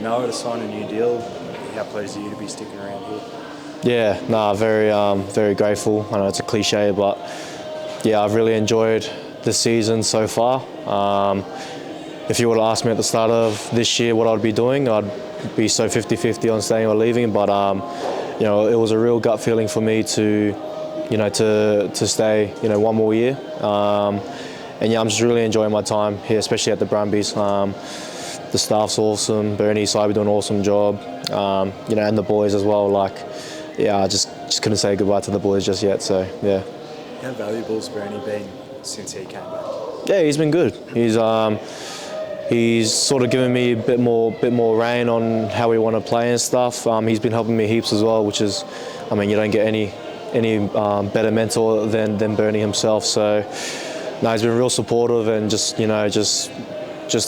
Noah to sign a new deal. How pleased are you to be sticking around here? Yeah, very grateful. I know it's a cliche, but yeah, I've really enjoyed the season so far. If you would have asked me at the start of this year what I'd be doing, I'd be so 50-50 on staying or leaving. But it was a real gut feeling for me to stay, one more year. And yeah, I'm just really enjoying my time here, especially at the Brumbies. The staff's awesome. Bernie, Cyber doing an awesome job. And the boys as well. I just couldn't say goodbye to the boys just yet. So yeah. How valuable has Bernie been since he came back? Yeah, he's been good. He's sort of given me a bit more rein on how we want to play and stuff. He's been helping me heaps as well, which is, you don't get any better mentor than Bernie himself. So, no, he's been real supportive and just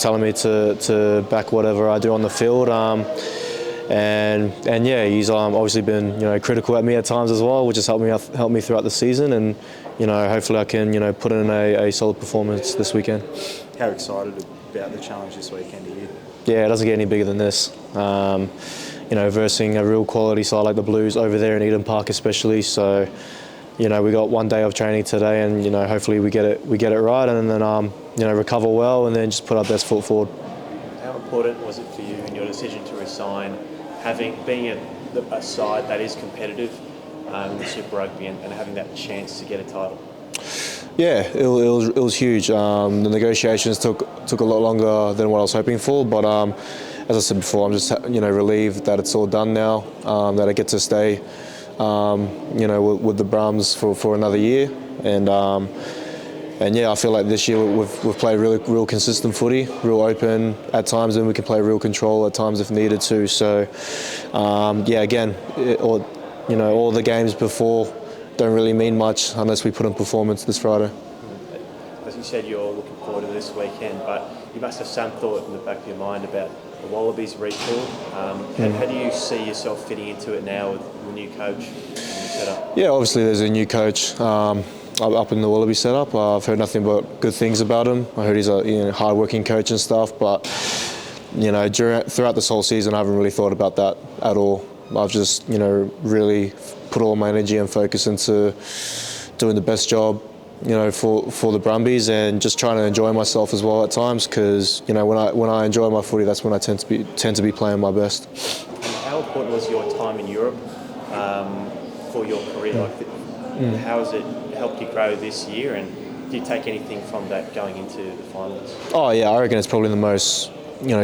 telling me to back whatever I do on the field. And yeah, he's obviously been critical at me at times as well, which has helped me throughout the season. And hopefully I can put in a solid performance this weekend. How excited about the challenge this weekend are you? Yeah, it doesn't get any bigger than this. Versing a real quality side like the Blues over there in Eden Park especially. So, we got one day of training today, and hopefully we get it right, and then recover well, and then just put our best foot forward. How important was it for you in your decision to resign, being a side that is competitive in the Super Rugby and having that chance to get a title? Yeah, it was huge. The negotiations took a lot longer than what I was hoping for, but as I said before, I'm just relieved that it's all done now, that I get to stay with the Brums for another year, and yeah, I feel like this year we've played real consistent footy, real open at times, and we can play real control at times if needed to. So again, all the games before don't really mean much unless we put in performance this Friday. As you said, you're looking forward to this weekend, but you must have some thought in the back of your mind about the Wallabies recall. How do you see yourself fitting into it now with the new coach and the setup? Yeah, obviously there's a new coach up in the Wallaby setup. I've heard nothing but good things about him. I heard he's a hard-working coach and stuff, but throughout this whole season I haven't really thought about that at all. I've just really put all my energy and focus into doing the best job for the Brumbies, and just trying to enjoy myself as well at times, because when I enjoy my footy, that's when I tend to be playing my best. And how important was your time in Europe for your career? How has it helped you grow this year, and do you take anything from that going into the finals? Oh yeah, I reckon it's probably the most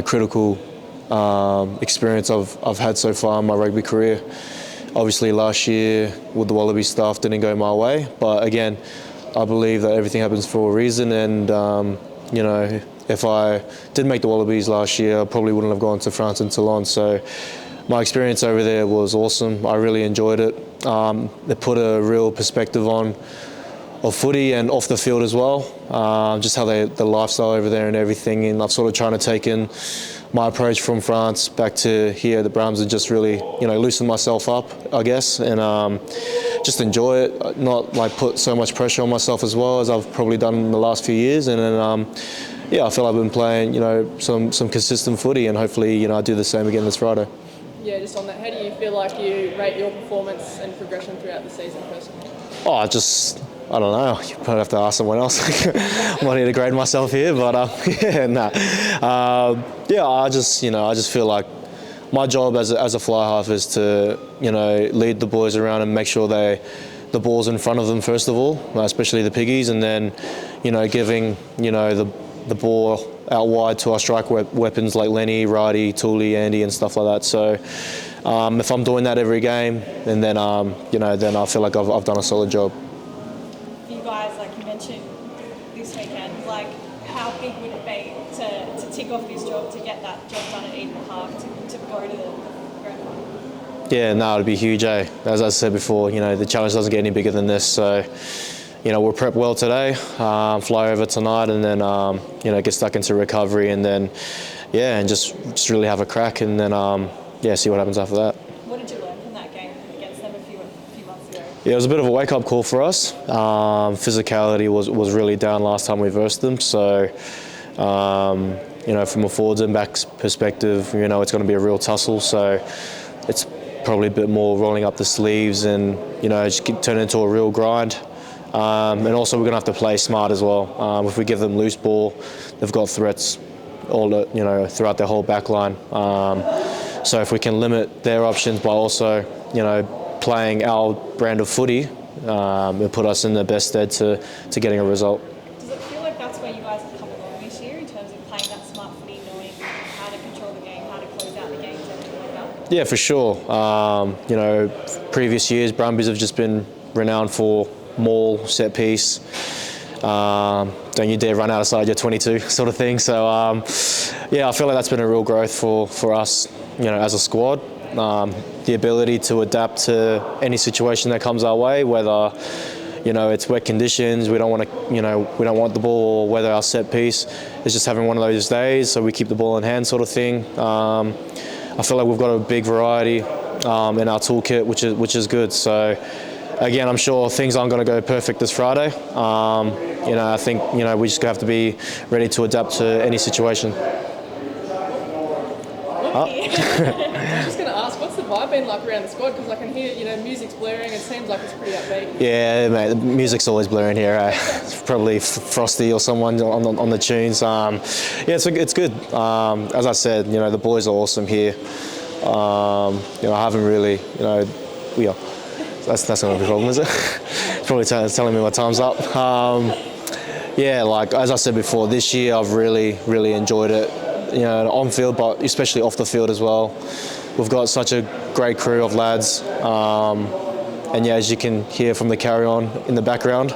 critical experience I've had so far in my rugby career. Obviously last year with the Wallaby stuff didn't go my way, but again, I believe that everything happens for a reason, and if I did make the Wallabies last year, I probably wouldn't have gone to France and Toulon. So my experience over there was awesome. I really enjoyed it. It put a real perspective on of footy and off the field as well, just how the lifestyle over there and everything, and I've sort of trying to take in my approach from France back to here at the Brums and just really loosen myself up, I guess, and just enjoy it, not put so much pressure on myself as well as I've probably done in the last few years. And then I feel I've been playing some consistent footy, and hopefully I do the same again this Friday. Yeah, just on that, how do you feel like you rate your performance and progression throughout the season personally? I don't know. You probably have to ask someone else. I might need to grade myself here, but I just feel like my job as a fly half is to lead the boys around and make sure the ball's in front of them first of all, especially the piggies, and then giving the ball out wide to our strike weapons like Lenny, Righty, Tooley, Andy, and stuff like that. So if I'm doing that every game, and then I feel like I've done a solid job. You guys, like you mentioned this weekend, how big would it be to tick off this job, to get that job done at Eden Park, to go to the grand final? Yeah, no, it'd be huge, eh? As I said before, the challenge doesn't get any bigger than this. So, we'll prep well today, fly over tonight, and then, get stuck into recovery, and then, and just really have a crack, and then, see what happens after that. What did you learn from that game against them a few months ago? Yeah, it was a bit of a wake-up call for us. Physicality was really down last time we versed them, so from a forwards and backs perspective, it's going to be a real tussle. So it's probably a bit more rolling up the sleeves and, just turn it into a real grind. And also we're going to have to play smart as well. If we give them loose ball, they've got threats throughout their whole back line. So if we can limit their options by also, playing our brand of footy, it'll put us in the best stead to getting a result. Does it feel like that's where you guys have come along this year in terms of playing that smart footy, knowing how to control the game, how to close out the games, everything like that? Yeah, for sure. Previous years, Brumbies have just been renowned for maul, set piece. Don't you dare run outside your 22 sort of thing. So, I feel like that's been a real growth for us, as a squad. The ability to adapt to any situation that comes our way, whether it's wet conditions, we don't want the ball, or whether our set piece is just having one of those days, so we keep the ball in hand, sort of thing. I feel like we've got a big variety in our toolkit, which is good. So again, I'm sure things aren't going to go perfect this Friday. I think we just have to be ready to adapt to any situation. I was just going to ask, what's the vibe been like around the squad? Because I can hear, music's blaring. It seems like it's pretty upbeat. Yeah, mate, the music's always blaring here. It's probably Frosty or someone on the tunes. It's good. As I said, the boys are awesome here. I haven't really, that's not a problem, is it? It's probably telling me my time's up. As I said before, this year I've really, really enjoyed it. On field, but especially off the field as well. We've got such a great crew of lads, and as you can hear from the carry-on in the background,